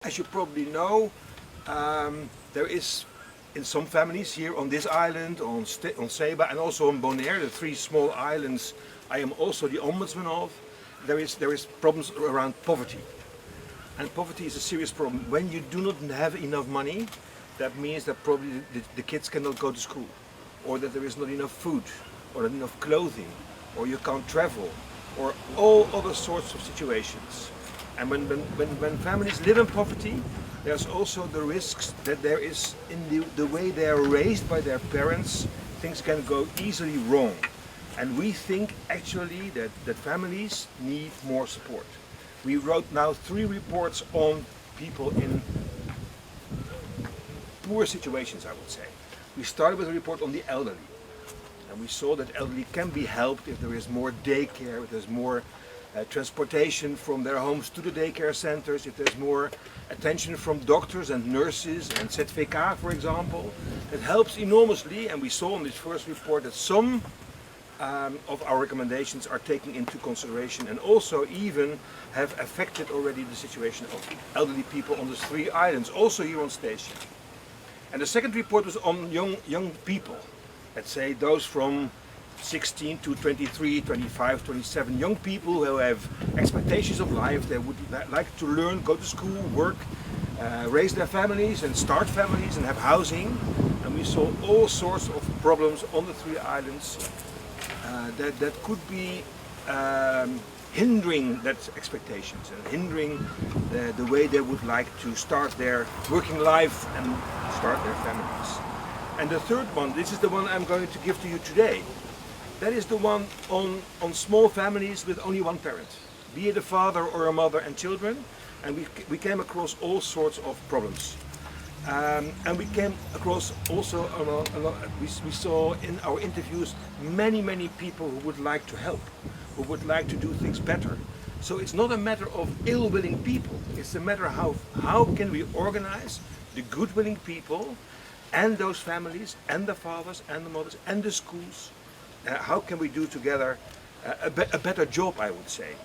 As you probably know, there is in some families here on this island, on Ceiba and also on Bonaire, the three small islands I am also the ombudsman of, there is problems around poverty. And poverty is a serious problem. When you do not have enough money, that means that probably the kids cannot go to school, or that there is not enough food, or not enough clothing, or you can't travel, or all other sorts of situations. And when families live in poverty, there's also the risks that there is, in the way they are raised by their parents, things can go easily wrong. And we think actually that families need more support. We wrote now 3 reports on people in poor situations, I would say. We started with a report on the elderly. And we saw that elderly can be helped if there is more daycare, if there's more transportation from their homes to the daycare centers, if there's more attention from doctors and nurses and ZVK, for example. It helps enormously, and we saw in this first report that some of our recommendations are taken into consideration and also even have affected already the situation of elderly people on the 3 islands, also here on station. And the second report was on young people, let's say those from 16 to 23, 25, 27, young people who have expectations of life. They would like to learn, go to school, work, raise their families and start families and have housing. And we saw all sorts of problems on the 3 islands that could be hindering that expectations and hindering the way they would like to start their working life and start their families. And the third one, this is the one I'm going to give to you today. That is the one on small families with only one parent, be it a father or a mother and children. And we came across all sorts of problems. And we came across also, we saw in our interviews many people who would like to help, who would like to do things better. So it's not a matter of ill-willing people, it's a matter of how can we organize the good-willing people and those families and the fathers and the mothers and the schools. How can we do together a better job, I would say.